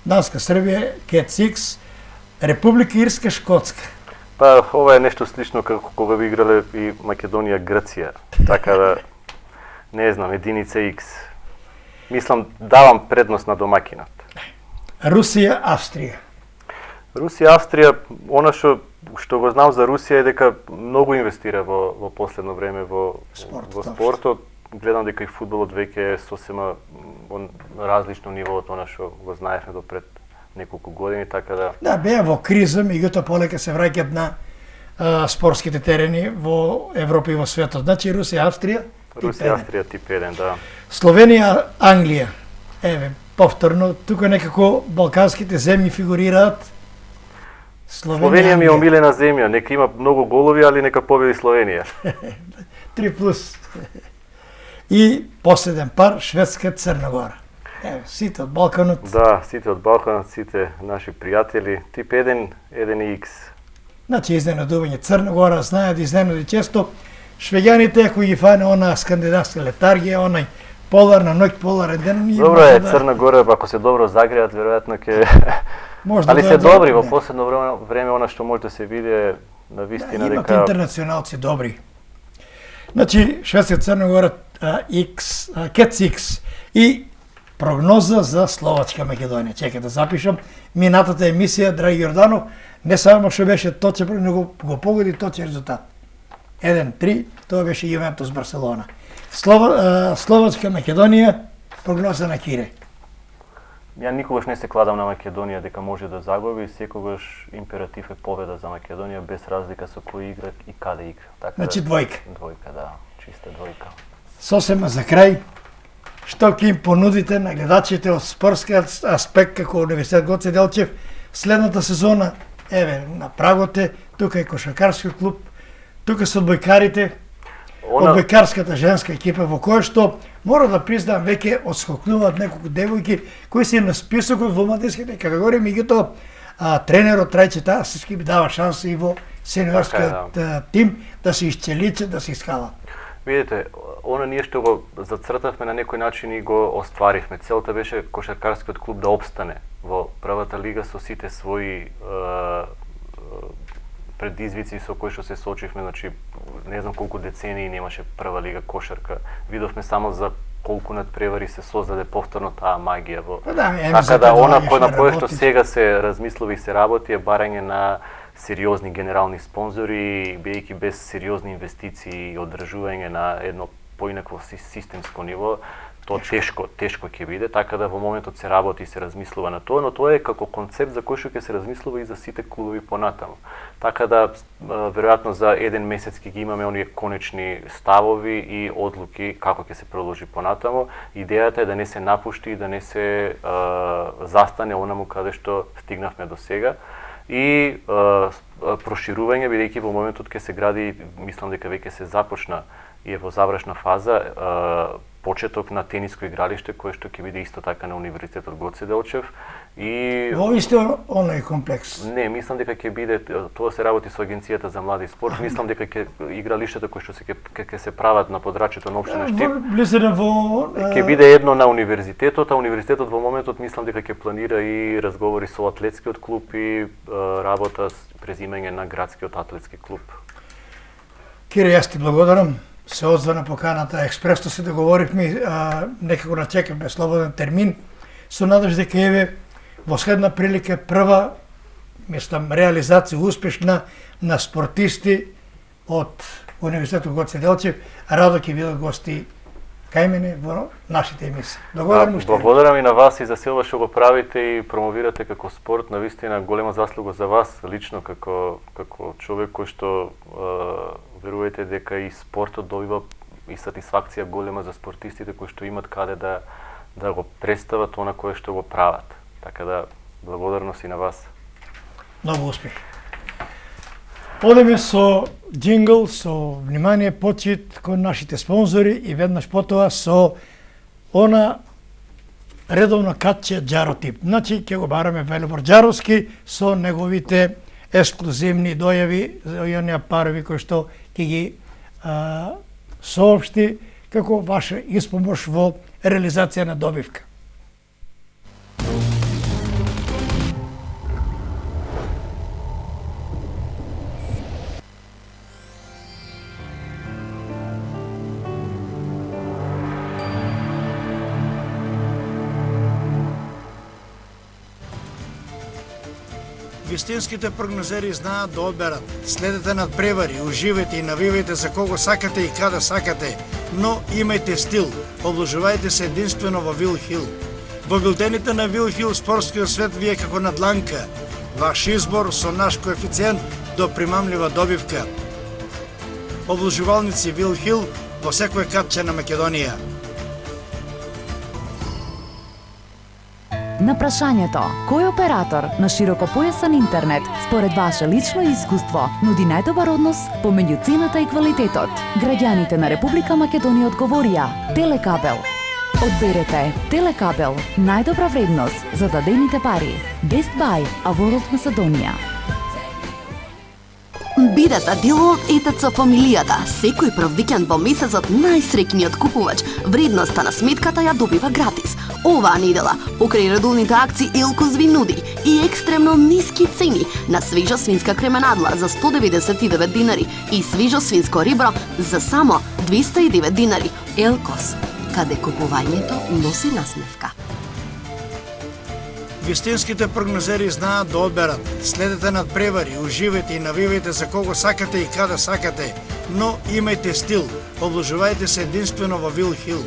Speaker 1: Данска, Србија, Кетсикс, Република Ирска, Шкотска.
Speaker 4: Па, ова е нешто слично како кога би играле и Македонија, Грција. Така да, не знам, единица X. Мислам, давам предност на домакинот.
Speaker 1: Русија, Австрија.
Speaker 4: Русија, Австрија, она што го знам за Русија е дека многу инвестира во последно време во спортот. Гледам дека и фудбалот веќе е сосема во различно ниво од она што го знаевме до пред неколку години, така да...
Speaker 1: Да, беа во криза, меѓутоа полека се враќаат на спортските терени во Европа и во светот. Значи Русија, Австрија,
Speaker 4: тип 1, да.
Speaker 1: Словенија, Англија. Повторно, тука некако балканските земји фигурираат.
Speaker 4: Словенија ми е омилена земја, нека има многу голови, али нека победи Словенија.
Speaker 1: 3+. И последен пар, Шведска, Црна Гора. Сите од Балканот.
Speaker 4: Да, сите од Балканот, сите наши пријатели. Тип 1, 1X.
Speaker 1: Значи, изненадување. Црна Гора знаат да изненади често. Швеѓаните, ако ги фане она скандинавска летаргија, онај поларна ноќ, поларен ден.
Speaker 4: Добро е, Црна Гора, ако се добро загреат, веројатно ќе... Али се добри, во последно време она што може да се види навистина
Speaker 1: Имат
Speaker 4: дека
Speaker 1: интернационалци добри. Значи, Шведска Црна Гора, Кец Икс и прогноза за Словачка Македонија. Чекай да запишам. Минатата емисија, драги Јорданов, не само што беше точен, него го погоди точен резултат. 1-3, тоа беше Јувентус Барселона. Словачка Македонија, прогноза на Кире.
Speaker 4: Ја никогаш не се кладам на Македонија дека може да загуби, секогаш императив е победа за Македонија без разлика со кој игра и каде игра. Така
Speaker 1: Значи двојка.
Speaker 4: Двојка, да, чиста двојка.
Speaker 1: Сосема за крај, што ќе им понудите на гледачите од спортски аспект како Универзитет Гоце Делчев следната сезона? Еве, на прагот е, тука е кошаркарски клуб, тука се одбојкарите, одбојкарската женска екипа во која што мора да признам веќе отскокнуваат неколку девојки кои се на списокот во младинските категории, меѓутоа тренерот Трајче Тасовски би дава шанса и во сениорскиот тим да се исчеличат, да се искалат.
Speaker 4: Видите, она ние што го зацртавме на некој начин и го остваривме. Целта беше кошаркарскиот клуб да опстане во првата лига со сите своји предизвици со кои што се соочивме, значи не знам колку децении немаше прва лига кошарка. Видовме само за колку надпревари се создаде повторно таа магија во. Така да она на кое што сега се размислува и се работи е барање на сериозни генерални спонзори, бидејќи без сериозни инвестиции и одржување на едно поинакво системско ниво, тоа тешко ќе биде, така да во моментот се работи и се размислува на тоа, но тоа е како концепт за кој што ќе се размислува и за сите клубови понатаму. Така да веројатно за еден месец ќе ги имаме оние конечни ставови и одлуки како ќе се продолжи понатаму. Идејата е да не се напушти и да не се застане онаму каде што стигнавме до сега. И проширување, бидејќи во моментот ќе се гради, мислам дека веќе се започна и е во завршна фаза, почеток на тениско игралиште кое што ќе биде исто така на Универзитетот Гоце Делчев и
Speaker 1: во исто оној комплекс.
Speaker 4: Не, мислам дека ќе биде, тоа се работи со Агенцијата за млади спорт, мислам дека ќе игралиштата кои што ќе се прават на подрачјето на општина Штип,
Speaker 1: близина во
Speaker 4: ќе биде едно на универзитетот, а универзитетот во моментот мислам дека ќе планира и разговори со атлетскиот клуб и работа презимање на градскиот атлетски клуб.
Speaker 1: Кире, јас ти благодарам. Се одзвана поканата, експресно се договоривме, некако начекавме слободен термин, со надеж дека еве во следна прилика прва, мислам, реализација успешна на спортисти од Универзитетот Гоце Делчев, радо ќе бидат гости кај мене во нашите емисии.
Speaker 4: Благодарам и на вас и за се ова што го правите и промовирате како спорт, навистина голема заслуга за вас лично како човек кој што верувате дека и спортот добива и сатисфакција голема за спортистите кои што имат каде да го представат она кое што го прават. Така да благодарност и на вас.
Speaker 1: Многу успех. Одеме со джингл, со внимание, почит кон нашите спонзори и веднаш потоа со она редовно катче Джаротип. Значи, ќе го бараме Велибор Джаровски со неговите ексклузивни дојави за оние парови кои што ќе ги соопшти како ваша испомош во реализација на добивка. Вистинските прогнозери знаат да одберат. Следете надпревари, уживајте и навивајте за кого сакате и каде сакате, но имајте стил. Обложувајте се единствено во Вил Хил. Во билтените на Вил Хил спортскиот свет ви е како на дланка. Ваш избор со наш коефициент до примамлива добивка. Обложувалници Вил Хил во секој катче на Македонија.
Speaker 2: На прашањето кој оператор на широкопојасен интернет според ваше лично искуство нуди најдобар однос помеѓу цената и квалитетот, граѓаните на Република Македонија одговорија Телекабел. Одберете Телекабел, најдобра вредност за дадените пари. Best Buy, Avorot Macedonија.
Speaker 3: Бидете дел од ЕТЦ фамилијата. Секој прв викенд во месецот најсреќниот купувач вредноста на сметката ја добива гратис. Оваа недела, покрај редовните акции Елкос ви нуди и екстремно ниски цени на свежа свинска кременадла за 199 динари и свежо свинско ребро за само 209 динари. Елкос, каде купувањето носи насмевка.
Speaker 1: Вистинските прогнозери знаат да одберат. Следете над превари, уживајте и навивајте за кого сакате и каде сакате, но имајте стил. Обложувајте се единствено во Вил Хил.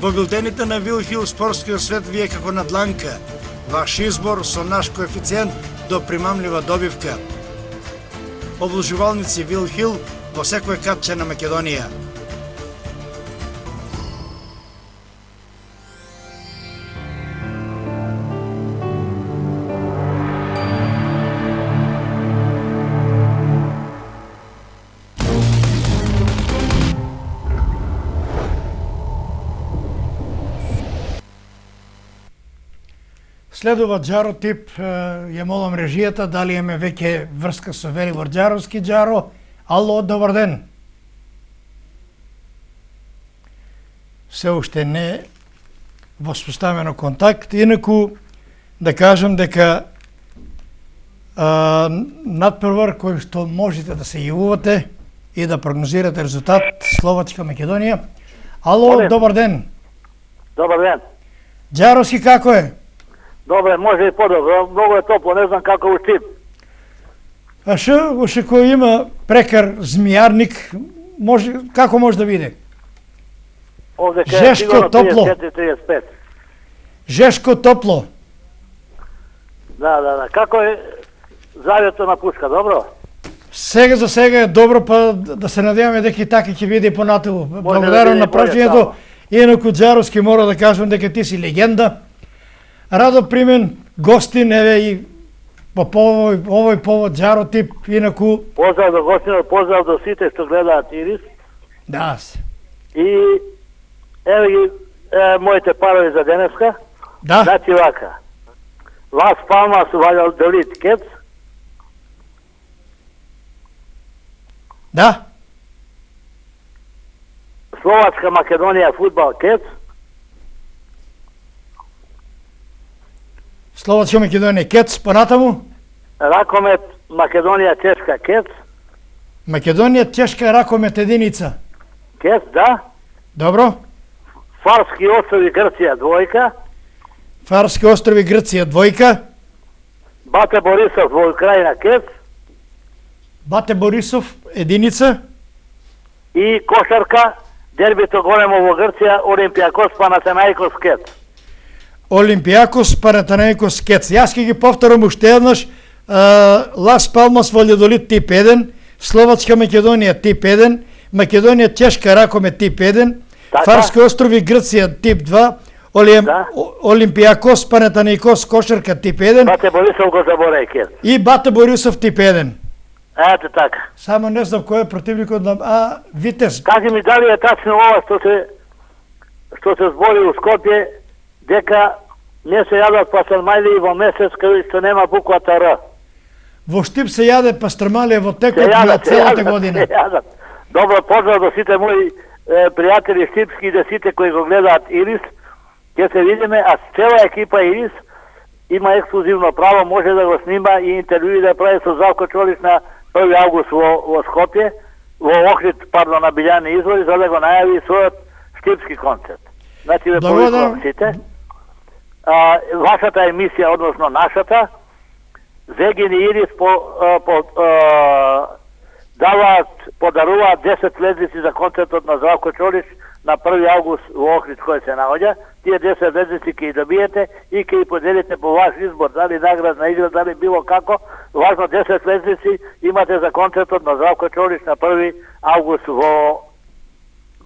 Speaker 1: Во билтените на Вил Хил спортскиот свет вие како на дланка. Ваш избор со наш коефициент до примамлива добивка. Обложувалници Вил Хил во секој катче на Македонија. Следува Джаро тип, ја молам режијата, дали имаме веќе врска со Велибор Джаровски. Джаро, ало, добар ден. Се уште не воспоставено контакт, инаку да кажам дека надпревар кој што можете да се јавувате и да прогнозирате резултат Словачка Македонија. Ало, добар ден.
Speaker 6: Добар ден.
Speaker 1: Джаровски како е?
Speaker 6: Добре, може и подобро. Многу е топло, не знам како у Штип.
Speaker 1: А ше кој има прекар змијарник, како може да биде?
Speaker 6: Овде
Speaker 1: Жешко топло.
Speaker 6: 34-35.
Speaker 1: Жешко топло.
Speaker 6: Да. Како е завето на пушка, добро?
Speaker 1: Сега за сега е добро, па да се надеваме дека и така ќе биде и понатаму. Благодарам на прашањето. Инаку Джаровски мора да кажам дека ти си легенда. Радо примен гостин, еве и по овој повод Джаро тип, инаку...
Speaker 6: Поздрав до гостинот, поздрав до сите што гледаат Ирис.
Speaker 1: Да.
Speaker 6: И еве ги моите парови за денеска.
Speaker 1: Да.
Speaker 6: Значи вака. Лас Палмас Ваљадолид Кец.
Speaker 1: Да.
Speaker 6: Словачка Македонија фудбал Кец.
Speaker 1: Словачка Македонија Кец, понатаму?
Speaker 6: Ракомет Македонија Чешка Кец.
Speaker 1: Македонија Чешка ракомет единица.
Speaker 6: Кец, да.
Speaker 1: Добро.
Speaker 6: Фарски острови Грција двојка.
Speaker 1: Фарски острови Грција двојка.
Speaker 6: Бате Борисов во Украина Кец.
Speaker 1: Бате Борисов единица.
Speaker 6: И кошарка дербито големо во Грција Олимпијакос Панатенаикос Кец.
Speaker 1: Олимпијакос Панатенаикос Кец. Јас ќе ги повторам уште еднаш. Лас Палмас Ваљадолид тип 1, Словачка Македонија тип 1, Македонија Чешка ракомет тип 1, Фарски острови Грција тип 2, Олимпијакос Панатенаикос кошарка тип 1.
Speaker 6: Бате Борисов го заборај Кец.
Speaker 1: И Бате Борисов тип 1.
Speaker 6: Ето така.
Speaker 1: Само не знам кој е противникот на Витез.
Speaker 6: Кажи ми дали е тачно ова што се збори у Скопје, дека не се јадат пастрмалии во месец кај што нема буквата Р.
Speaker 1: Во Штип се јаде пастрмалија во текот на целата година.
Speaker 6: Добро, поздрав до сите мои пријатели штипски и да сите кои го гледаат Ирис. Ќе се видиме, а цела екипа Ирис има ексклузивно право, може да го снима и интервјуи да прави со Здравко Чолиш на 1 август во Скопје, во Охрид, на Билјани извори, за да го најави својот штипски концерт. Значи, ве повикувам сите. Вашата емисија, односно нашата, Зегин и Ирис подаруваат 10 влезници за концертот на Здравко Чолиш на 1 август во Охрид кој се наоѓа. Тие 10 влезници ќе ги добиете и ќе ги поделите по ваш избор, дали наградна игра, дали било како. Важно 10 влезници имате за концертот на Здравко Чолиш на 1 август во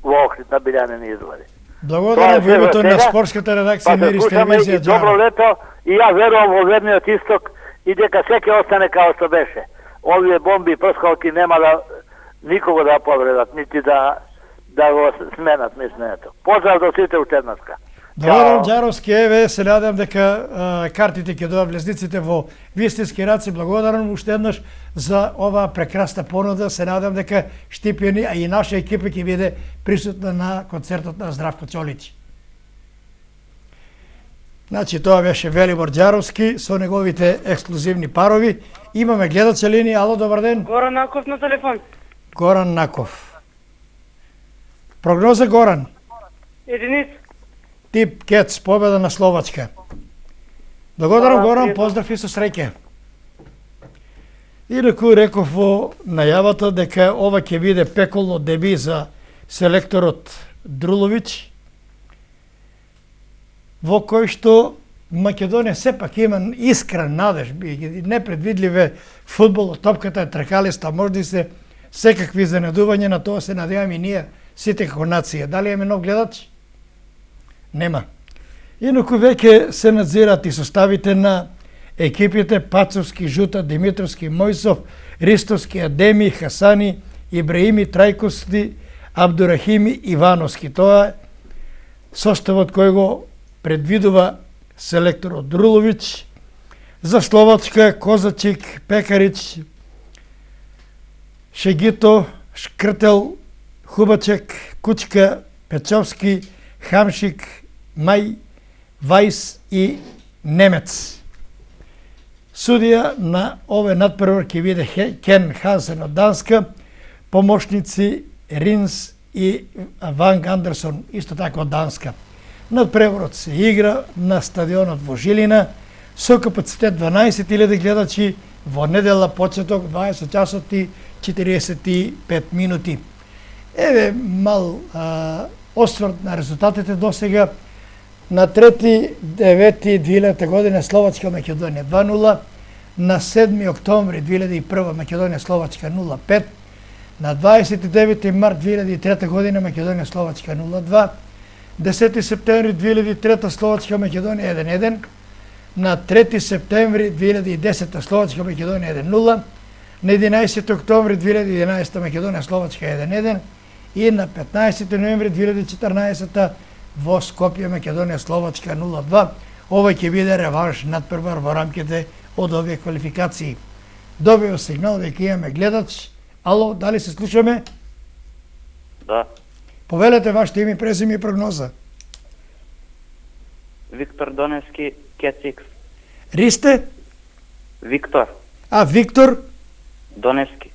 Speaker 6: Охрид на Билјанини извори.
Speaker 1: Благодарам во името на спортската редакција на Ирис телевизија.
Speaker 6: Добро лето и ја верувам во верниот исток и дека секој остане како што беше. Овие бомби и прскалки нема да никого да повредат, нити да го сменат мисленето. Поздрав до сите уште еднашка.
Speaker 1: Добро, Джаровски, еве, се надам дека картите ќе доа влезниците во вистински раци. Благодарам уште еднаш за оваа прекрасна понуда. Се надам дека Штипјани, а и наша екипа ќе биде присутна на концертот на Здравко Чолич. Значи, тоа беше Велибор Джаровски со неговите ексклузивни парови. Имаме гледача линија. Ало, добар ден.
Speaker 5: Горан Наков на телефон.
Speaker 1: Горан Наков. Прогноза, Горан.
Speaker 5: Единиц.
Speaker 1: Тип Кец, победа на Словачка. Благодарам, Горан,
Speaker 5: пријатно.
Speaker 1: поздрав и со среќа. Инаку реков во најавата дека ова ќе биде пеколно деби за селекторот Друловиќ, во кој што Македонија сепак има искрен надеж, непредвидливе фудбалот, топката е тркалиста, може и се секакви изненадувања, на тоа се надеваме и ние, сите како нација. Дали имаме нов гледач? Нема. Инаку веќе се надзират и составите на екипите Пацовски, Жута, Димитровски, Мојсов, Ристовски, Адеми, Хасани, Ибраими, Трајковски, Абдурахими, Ивановски. Тоа е составот кој го предвидува селекторот Друловиќ. За Словачка Козачик, Пекарич, Шегито, Шкртел, Хубачек, Кучка, Печовски, Хамшик, Мај, Вајс и Немец. Судија на овој надпревар ќе биде Кен Хансен од Данска, помошници Ринс и Ванг Андерсон, исто така од Данска. Надпреварот се игра на стадионот во Жилина со капацитет 12.000 гледачи во недела почеток 20 часот и 45 минути. Еве мал осврт на резултатите досега. На 3.9.2000 година Словачка Македонија 2-0, на 7 октомври 2001 Македонија Словачка 0-5, на 29 март 2003 година Македонија Словачка 0-2, 10 септември 2003 Словачка Македонија 1-1, на 3 септември 2010 Словачка Македонија 1-0, на 11 октомври 2011 Македонија Словачка 1-1 и на 15 ноември 2014 во Скопје Македонија Словачка 0-2. Ова ќе биде реванш надпревар во рамките од овие квалификации. Добива сигнал дека имаме гледач. Ало, дали се слушаме?
Speaker 5: Да.
Speaker 1: Повелете вашите име, презиме и прогноза.
Speaker 5: Виктор Доневски, Кецикс.
Speaker 1: Ристе?
Speaker 5: Виктор
Speaker 1: Виктор
Speaker 5: Доневски.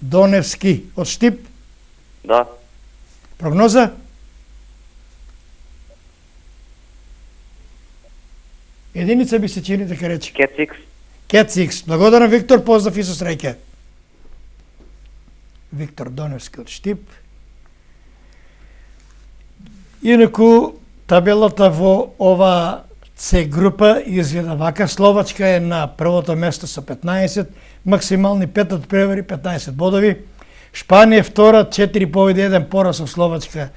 Speaker 1: Доневски од Штип.
Speaker 5: Да.
Speaker 1: Прогноза? Единица би се чини дека рече.
Speaker 5: Кецикс.
Speaker 1: Кецикс. Благодарам, Виктор, поздрав и со среќа. Виктор Доневски од Штип. Инаку, табелата во ова С група изгледа вака. Словачка е на првото место со 15, максимални 5 надпревари, 15 бодови. Шпанија втора, 4 победи, 1 пораз со Словачка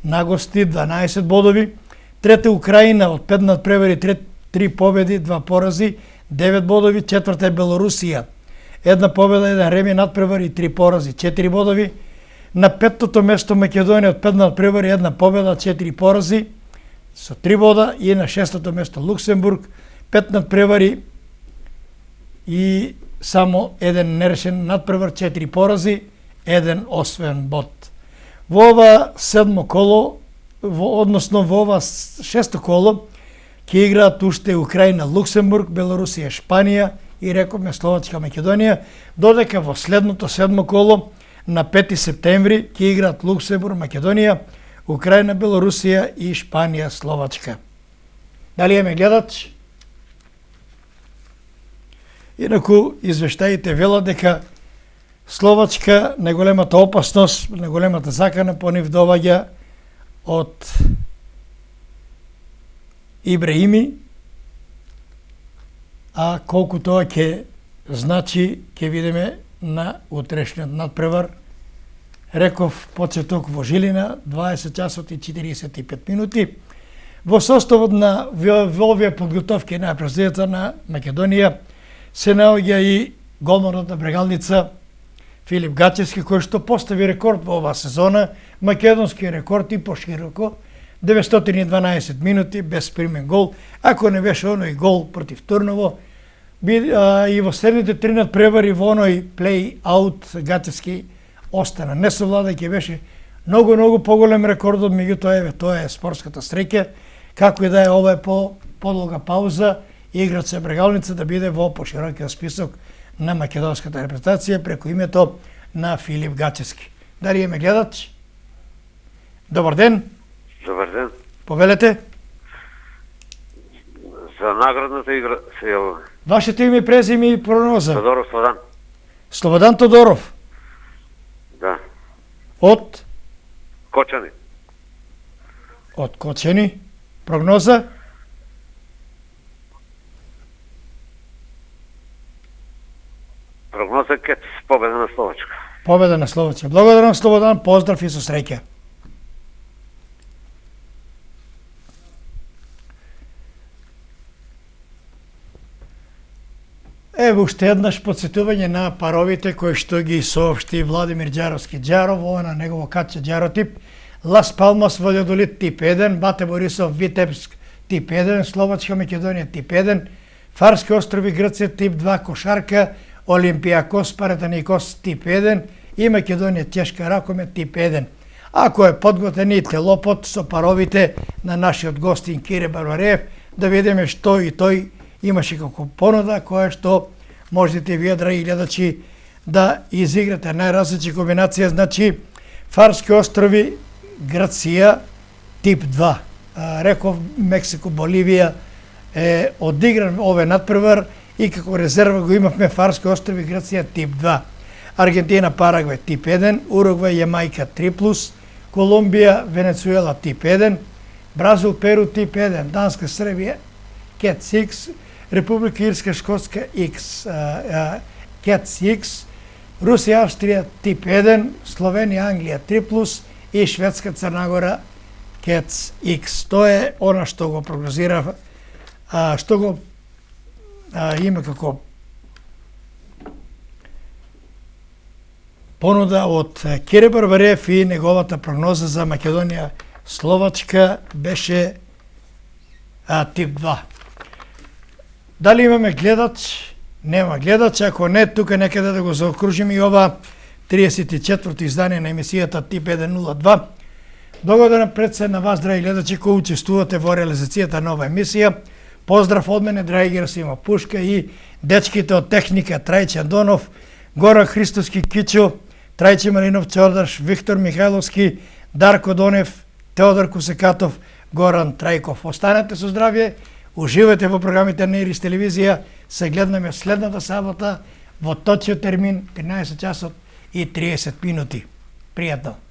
Speaker 1: на гости, 12 бодови. Трета Украина од 5 надпревари, 3 победи, 2 порази, 9 бодови. Четврта е Белорусија, 1 победа, 1 реми, надпревари и 3 порази, 4 бодови. На петтото место Македонија од 5 надпревари, 1 победа, 4 порази со 3 бода, и на шестото место Луксембург, 5 надпревари и само 1 нерешен надпревар, 4 порази, 1 освоен бод. Во ова седмо коло, односно во ова шесто коло, ќе играат уште Украина, Луксембург, Белорусија, Шпанија и рековме Словачка, Македонија, додека во следното седмо коло на 5 септември ќе играат Луксембург, Македонија, Украина, Белорусија и Шпанија, Словачка. Дали имаме гледач? Инаку извештаите велат дека Словачка најголемата опасност, најголемата закана по нив доаѓа од Ибраими, а колку тоа ќе значи, ќе видиме на утрешниот надпревар. Реков почеток во Жилина, 20 часот и 45 минути. Во составот на овие подготовки на президента на Македонија се наоѓа и голманот на Брегалница Филип Гачевски, кој што постави рекорд во оваа сезона, македонски рекорд и пошироко, 912 минути без примен гол. Ако не беше оној гол против Турново, и во следните 3 надпревари во оној плей-аут Гатевски остана несовладајќи, беше многу поголем рекордот, меѓутоа тоа е спортската среќа. Како и да е, ова е по подолга пауза, играч се Брегалница да биде во поширокиот список на македонската репрезентација преку името на Филип Гачевски. Дали ме гледач? Добар ден.
Speaker 7: Добар ден.
Speaker 1: Повелете.
Speaker 7: За наградната игра се јавувам.
Speaker 1: Вашето име, презиме и прогноза?
Speaker 7: Тодоров Слободан.
Speaker 1: Слободан Тодоров.
Speaker 7: Да.
Speaker 1: Од?
Speaker 7: Кочани.
Speaker 1: Од Кочани. Прогноза?
Speaker 7: Прогноза Кец, победа на Словачка.
Speaker 1: Победа на Словачка. Благодарам, Слободан, поздрав и со среќа. Ево уште еднаш подсетување на паровите кои што ги соопшти Владимир Ѓаровски Ѓаров, ова на негово каче Ѓаротип. Лас Палмас, Валјадолид тип 1, Бате Борисов, Витебск тип 1, Словачка Македонија тип 1, Фарски острови Грција тип 2, Кошарка, Олимпијакос, Паратаникос тип 1 и Македонија Чешка Ракомет тип 1. Ако е подготвен и телопот со паровите на нашиот гостин Кире Барбареев, да видиме што и тој имаше како понуда, која што можете вие, драги гледачи, да изиграте најразлични комбинација. Значи, Фарски острови, Грција, тип 2. Реков, Мексико, Боливија е одигран овој надпревар и како резерва го имавме Фарски острови, Грција, тип 2. Аргентина, Парагвај, тип 1. Уругвај, Јамајка, 3+. Колумбија, Венецуела, тип 1. Бразил, Перу, тип 1. Данска, Србија, Кец X, Република Ирска, Шкотска X, Кец X, Русија, Австрија тип 1, Словенија, Англија 3+, и Шведска, Црнагора Кец X. Тоа е она што го прогнозира, што го има како понуда од Кире Барбареев и неговата прогноза за Македонија Словачка беше тип 2. Дали имаме гледач? Нема гледач. Ако не, тука некаде да го заокружиме и ова 34-то издание на емисијата Тип 102. Благодарам пред се на вас, драги гледачи, кои учествувате во реализацијата на ова емисија. Поздрав од мене, драги Герасимо Пушка и дечките од техника Трајче Андонов, Горан Христоски Кичо, Трајче Маринов Чордаш, Виктор Михайловски, Дарко Донев, Теодор Кусекатов, Горан Трајков. Останете со здравје, уживате во програмите на Ирис телевизија. Се гледаме следната сабота во точниот термин 13 часот и 30 минути. Пријатно!